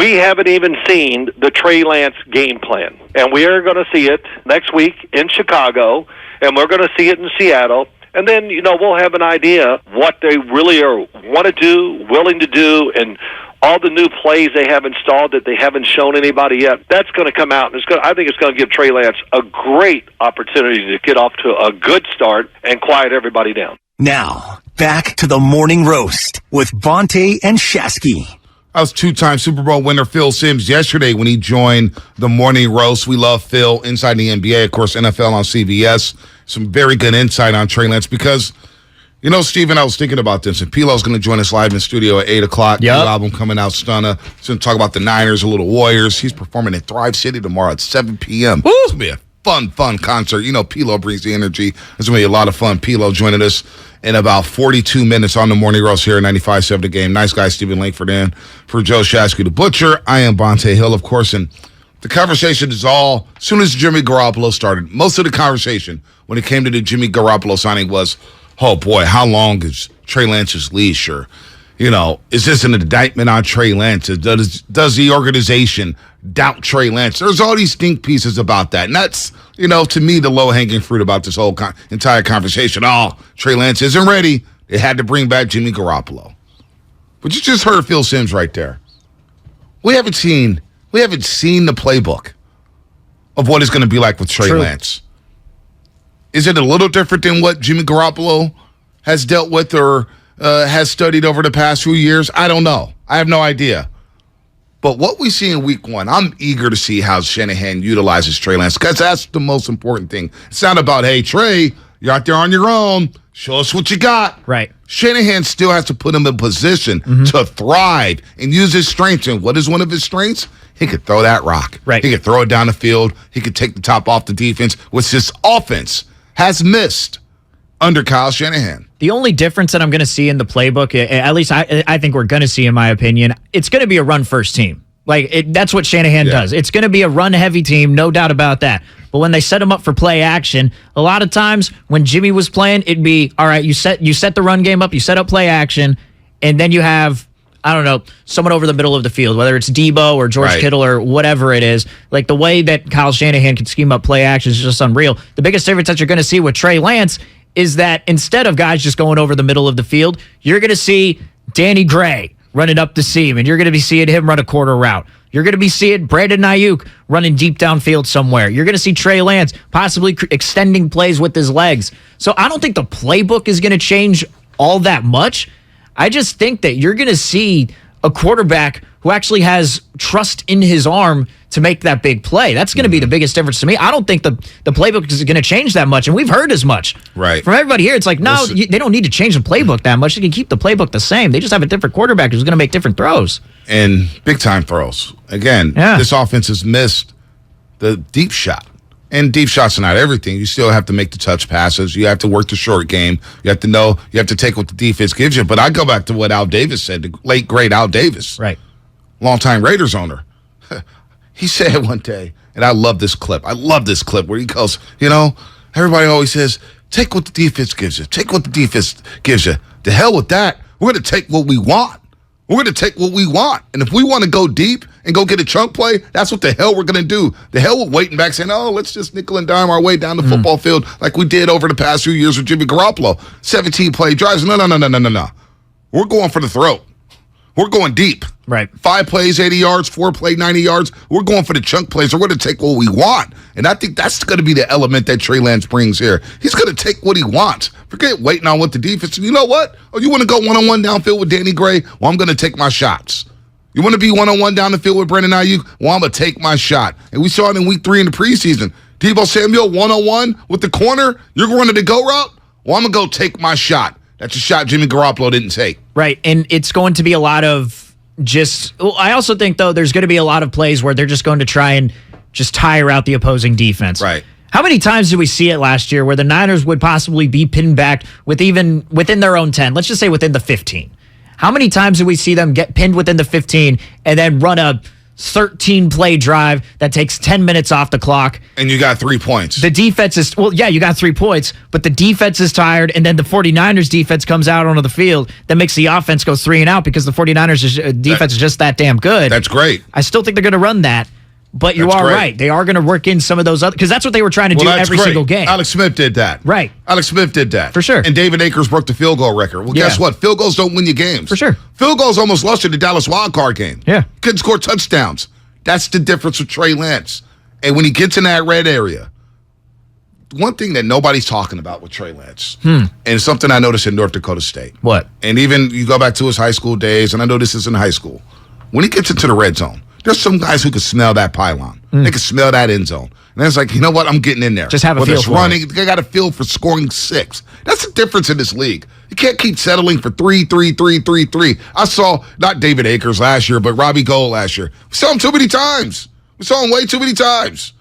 we haven't even seen the Trey Lance game plan. And we are going to see it next week in Chicago, and we're going to see it in Seattle. And then, we'll have an idea what they really want to do, willing to do, and all the new plays they have installed that they haven't shown anybody yet. That's going to come out, and I think it's going to give Trey Lance a great opportunity to get off to a good start and quiet everybody down. Now, back to the Morning Roast with Bonte and Shasky. That was two-time Super Bowl winner Phil Simms yesterday when he joined the Morning Roast. We love Phil inside the NBA, of course, NFL on CBS. Some very good insight on Trey Lance because, Steven, I was thinking about this, and Pilo's going to join us live in the studio at 8 o'clock. Yep. New album coming out, Stunna. He's going to talk about the Niners, the Little Warriors. He's performing in Thrive City tomorrow at 7 p.m. Woo! It's going to be a fun concert. Pilo brings the energy. It's going to be a lot of fun. Pilo joining us in about 42 minutes on the Morning Roast here at 95.7 The Game. Nice guy, Stephen Langford in for Joe Shasky, the Butcher. I am Bonte Hill, of course, and the conversation is all, as soon as Jimmy Garoppolo started, most of the conversation when it came to the Jimmy Garoppolo signing was, oh boy, how long is Trey Lance's leash? Or, is this an indictment on Trey Lance? Does the organization doubt Trey Lance? There's all these think pieces about that. And that's, to me, the low-hanging fruit about this whole entire conversation. Oh, Trey Lance isn't ready. They had to bring back Jimmy Garoppolo. But you just heard Phil Simms right there. We haven't seen the playbook of what it's going to be like with Trey Lance. Is it a little different than what Jimmy Garoppolo has dealt with or has studied over the past few years? I don't know. I have no idea. But what we see in week one, I'm eager to see how Shanahan utilizes Trey Lance because that's the most important thing. It's not about, hey, Trey, you're out there on your own. Show us what you got. Right. Shanahan still has to put him in position to thrive and use his strengths. And what is one of his strengths? He could throw that rock. Right. He could throw it down the field. He could take the top off the defense, which this offense has missed under Kyle Shanahan. The only difference that I'm going to see in the playbook, at least I think we're going to see, in my opinion, it's going to be a run-first team. That's what Shanahan does. It's going to be a run-heavy team, no doubt about that. But when they set him up for play action, a lot of times when Jimmy was playing, it'd be, all right, you set the run game up, you set up play action, and then you have, I don't know, someone over the middle of the field, whether it's Debo or George Kittle or whatever it is. Like the way that Kyle Shanahan can scheme up play action is just unreal. The biggest difference that you're going to see with Trey Lance is that instead of guys just going over the middle of the field, you're going to see Danny Gray running up the seam, and you're going to be seeing him run a quarter route. You're going to be seeing Brandon Ayuk running deep downfield somewhere. You're going to see Trey Lance possibly extending plays with his legs. So I don't think the playbook is going to change all that much. I just think that you're going to see a quarterback who actually has trust in his arm to make that big play. That's going to be the biggest difference to me. I don't think the playbook is going to change that much, and we've heard as much. Right. From everybody here, it's like, no, they don't need to change the playbook that much. They can keep the playbook the same. They just have a different quarterback who's going to make different throws. And big-time throws. Again, this offense has missed the deep shot. And deep shots are not everything. You still have to make the touch passes. You have to work the short game. You have to know. You have to take what the defense gives you. But I go back to what Al Davis said, the late, great Al Davis. Right. Longtime Raiders owner. He said one day, and I love this clip. I love this clip where he goes, everybody always says, take what the defense gives you. Take what the defense gives you. The hell with that. We're going to take what we want. We're going to take what we want. And if we want to go deep and go get a chunk play, that's what the hell we're going to do. The hell with waiting back saying, let's just nickel and dime our way down the football field like we did over the past few years with Jimmy Garoppolo. 17-play drives. No. We're going for the throat. We're going deep. Right. 5 plays, 80 yards, 4 play, 90 yards. We're going for the chunk plays. We're going to take what we want. And I think that's going to be the element that Trey Lance brings here. He's going to take what he wants. Forget waiting on what the defense. You know what? Oh, you want to go one-on-one downfield with Danny Gray? Well, I'm going to take my shots. You want to be one-on-one down the field with Brandon Ayuk? Well, I'm going to take my shot. And we saw it in week 3 in the preseason. Deebo Samuel, one-on-one with the corner. You're running the go route? Well, I'm going to go take my shot. That's a shot Jimmy Garoppolo didn't take. Right, and it's going to be a lot of I also think, though, there's going to be a lot of plays where they're just going to try and just tire out the opposing defense. Right. How many times did we see it last year where the Niners would possibly be pinned back within their own 10? Let's just say within the 15. How many times did we see them get pinned within the 15 and then run a 13-play drive that takes 10 minutes off the clock. And you got 3 points. The defense is, you got 3 points, but the defense is tired, and then the 49ers defense comes out onto the field that makes the offense go 3 and out because the 49ers defense is just that damn good. That's great. I still think they're going to run that. But you are right. They are going to work in some of those other, because that's what they were trying to do every single game. Alex Smith did that. Right. Alex Smith did that. For sure. And David Akers broke the field goal record. Well, guess what? Field goals don't win you games. For sure. Field goals almost lost you the Dallas wildcard game. Yeah. Couldn't score touchdowns. That's the difference with Trey Lance. And when he gets in that red area, one thing that nobody's talking about with Trey Lance, and something I noticed in North Dakota State. What? And even you go back to his high school days, and I know this is in high school. When he gets into the red zone, there's some guys who can smell that pylon. They can smell that end zone. And it's like, you know what? I'm getting in there. Just have a feel for running, it. They got a feel for scoring 6. That's the difference in this league. You can't keep settling for 3. I saw, not David Akers last year, but Robbie Gould last year. We saw him too many times. We saw him way too many times.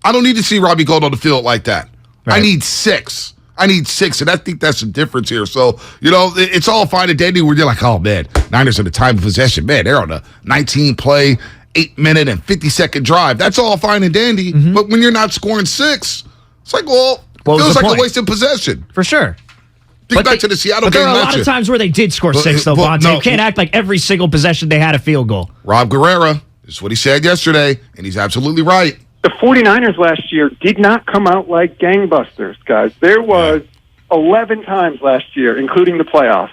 I don't need to see Robbie Gould on the field like that. Right. I need 6. And I think that's the difference here. So, it's all fine and dandy where you're like, oh, man, Niners are the time of possession. Man, they're on a 19-play, 8-minute, and 50-second drive. That's all fine and dandy. Mm-hmm. But when you're not scoring 6, it's like, feels like a wasted possession. For sure. Think back to the Seattle game. But there are a lot of times where they did score 6, though, Bonte. You can't act like every single possession they had a field goal. Rob Guerrera, this is what he said yesterday, and he's absolutely right. The 49ers last year did not come out like gangbusters, guys. There was 11 times last year, including the playoffs,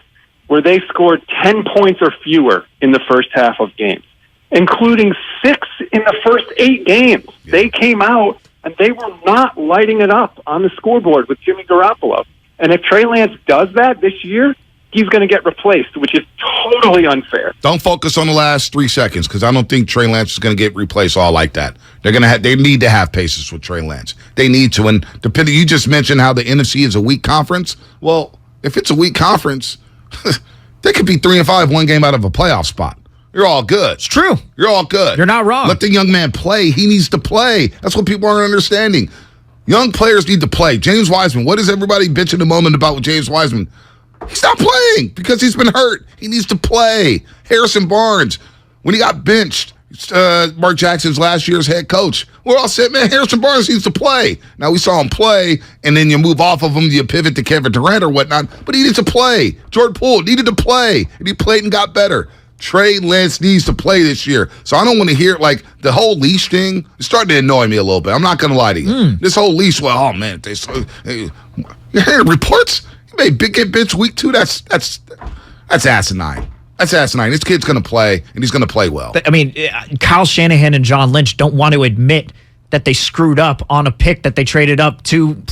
where they scored 10 points or fewer in the first half of games, including 6 in the first 8 games. Yeah. They came out, and they were not lighting it up on the scoreboard with Jimmy Garoppolo. And if Trey Lance does that this year, he's going to get replaced, which is totally unfair. Don't focus on the last 3 seconds because I don't think Trey Lance is going to get replaced all like that. They need to have patience with Trey Lance. They need to. And depending, you just mentioned how the NFC is a weak conference. Well, if it's a weak conference, they could be 3-5, one game out of a playoff spot. You're all good. It's true. You're all good. You're not wrong. Let the young man play. He needs to play. That's what people aren't understanding. Young players need to play. James Wiseman, what is everybody bitching a moment about with James Wiseman? He's not playing because he's been hurt. He needs to play. Harrison Barnes, when he got benched, Mark Jackson's last year's head coach, we're all saying, man, Harrison Barnes needs to play. Now, we saw him play, and then you move off of him, you pivot to Kevin Durant or whatnot, but he needs to play. Jordan Poole needed to play, and he played and got better. Trey Lance needs to play this year. So I don't want to hear, like, the whole Leash thing. It's starting to annoy me a little bit. I'm not going to lie to you. This whole Leash, you're hearing reports? Hey, get bitch week 2. That's asinine. That's asinine. This kid's going to play, and he's going to play well. I mean, Kyle Shanahan and John Lynch don't want to admit that they screwed up on a pick that they traded up 2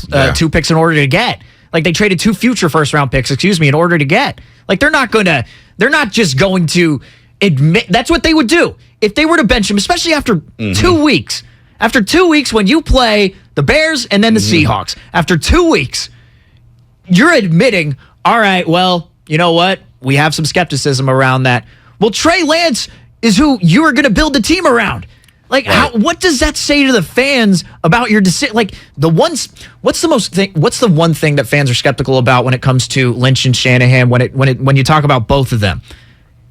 picks in order to get. Like, they traded 2 future first-round picks, in order to get. Like, they're not just going to admit. That's what they would do if they were to bench him, especially after 2 weeks. After 2 weeks, when you play the Bears and then the Seahawks, after 2 weeks, you're admitting, all right, well, you know what? We have some skepticism around that. Well, Trey Lance is who you are going to build the team around. Like, what does that say to the fans about your decision? Like, what's the one thing that fans are skeptical about when it comes to Lynch and Shanahan when you talk about both of them?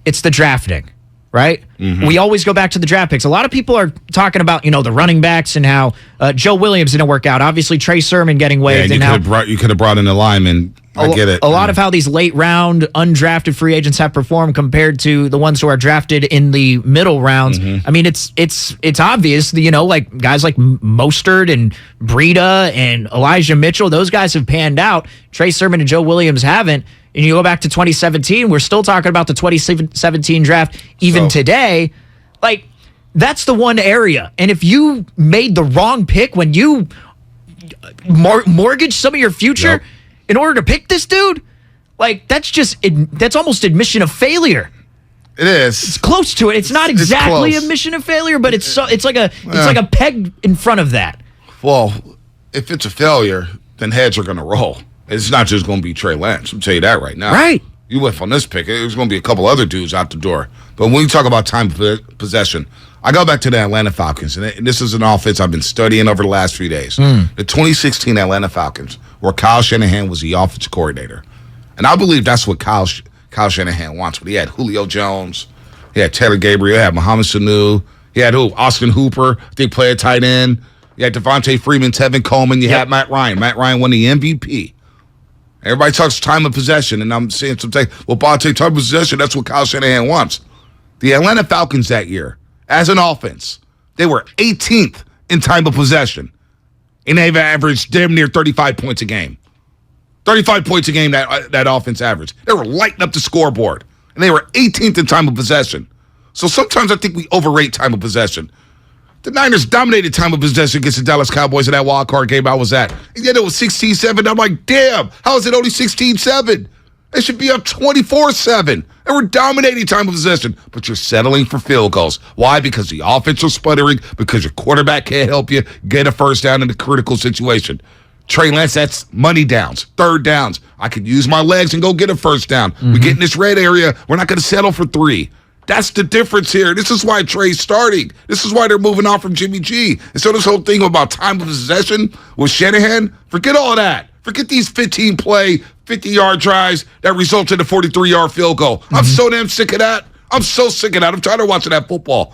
It's the drafting, right? Mm-hmm. We always go back to the draft picks. A lot of people are talking about, the running backs and how Joe Williams didn't work out. Obviously, Trey Sermon getting waived. You could have brought in a lineman. I get it. A lot of how these late round undrafted free agents have performed compared to the ones who are drafted in the middle rounds. Mm-hmm. I mean, it's obvious, like guys like Mostert and Breida and Elijah Mitchell, those guys have panned out. Trey Sermon and Joe Williams haven't. And you go back to 2017, we're still talking about the 2017 draft even today. Like, that's the one area. And if you made the wrong pick when you mortgage some of your future in order to pick this dude, like, that's almost admission of failure. It is. It's close to it. It's not exactly admission of failure, but it's like a peg in front of that. Well, if it's a failure, then heads are going to roll. It's not just going to be Trey Lance. I'll tell you that right now. Right. You whiff on this pick, there's going to be a couple other dudes out the door. But when you talk about time possession, I go back to the Atlanta Falcons, and this is an offense I've been studying over the last few days. The 2016 Atlanta Falcons, where Kyle Shanahan was the offensive coordinator. And I believe that's what Kyle Shanahan wants. But he had Julio Jones, he had Taylor Gabriel, he had Mohamed Sanu, He had who? Austin Hooper. They play a tight end. You had Devontae Freeman, Tevin Coleman. You had Matt Ryan. Matt Ryan won the MVP. Everybody talks time of possession, and I'm seeing some time. Well, Bonte, time of possession, that's what Kyle Shanahan wants. The Atlanta Falcons that year, as an offense, they were 18th in time of possession. And they've averaged damn near 35 points a game. 35 points a game that offense averaged. They were lighting up the scoreboard. And they were 18th in time of possession. So sometimes I think we overrate time of possession. The Niners dominated time of possession against the Dallas Cowboys in that wild card game I was at. And yet it was 16-7. I'm like, damn, how is it only 16-7? They should be up 24-7. And we're dominating time of possession. But you're settling for field goals. Why? Because the offense is sputtering, because your quarterback can't help you get a first down in a critical situation. Trey Lance, that's money downs, third downs. I could use my legs and go get a first down. We get in this red area. We're not going to settle for 3. That's the difference here. This is why Trey's starting. This is why they're moving on from Jimmy G. And so this whole thing about time of possession with Shanahan, forget all that. Forget these 15-play, 50-yard drives that result in a 43-yard field goal. I'm so damn sick of that. I'm so sick of that. I'm tired of watching that football.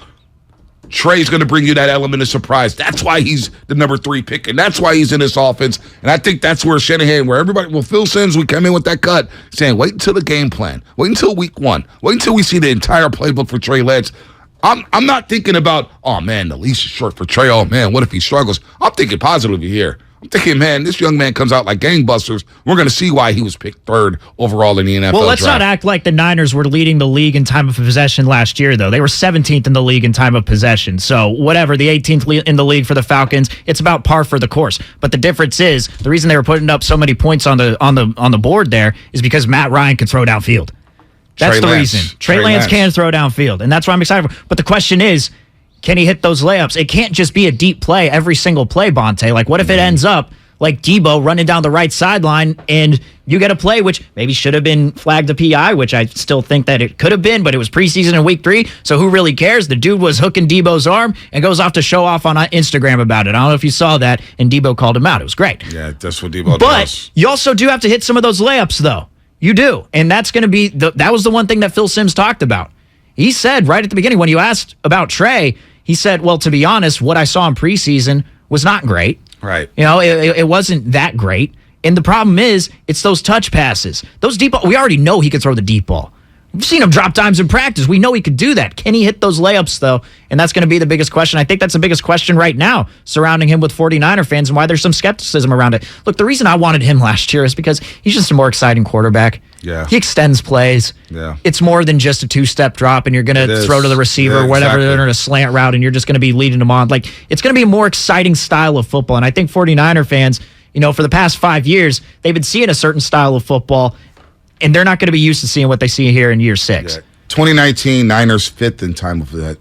Trey's going to bring you that element of surprise. That's why he's the number 3 pick, and that's why he's in this offense. And I think that's where Shanahan, where everybody, well, Phil Simms, we come in with that cut, saying, wait until the game plan. Wait until week 1. Wait until we see the entire playbook for Trey Lance. I'm not thinking about, oh, man, the leash is short for Trey. Oh, man, what if he struggles? I'm thinking positively here. I'm thinking, man, this young man comes out like gangbusters. We're going to see why he was picked 3rd overall in the NFL Well, let's draft. not act like the Niners were leading the league in time of possession last year, though. They were 17th in the league in time of possession. So whatever, the 18th in the league for the Falcons, it's about par for the course. But the difference is, the reason they were putting up so many points on the board there is because Matt Ryan could throw downfield. That's the reason. Trey Lance can throw downfield, and that's what I'm excited for. But the question is, can he hit those layups? It can't just be a deep play every single play, Bonte. Like, what if it ends up like Debo running down the right sideline and you get a play which maybe should have been flagged a PI, which I still think that it could have been, but it was preseason in week 3, so who really cares? The dude was hooking Debo's arm and goes off to show off on Instagram about it. I don't know if you saw that, and Debo called him out. It was great. Yeah, that's what Debo does. But you also do have to hit some of those layups, though. You do. And that's going to be that was the one thing that Phil Simms talked about. He said right at the beginning, when you asked about Trey, he said, well, to be honest, what I saw in preseason was not great. Right. You know, it wasn't that great. And the problem is, it's those touch passes. Those deep ball, we already know he could throw the deep ball. We've seen him drop dimes in practice. We know he could do that. Can he hit those layups, though? And that's going to be the biggest question. I think that's the biggest question right now surrounding him with 49er fans and why there's some skepticism around it. Look, the reason I wanted him last year is because he's just a more exciting quarterback. Yeah. He extends plays. Yeah. It's more than just a 2-step drop and you're going to throw to the receiver or whatever, or a slant route, and you're just going to be leading them on. Like, it's going to be a more exciting style of football. And I think 49er fans, you know, for the past 5 years, they've been seeing a certain style of football, and they're not going to be used to seeing what they see here in year 6. Yeah. 2019, Niners 5th in time of that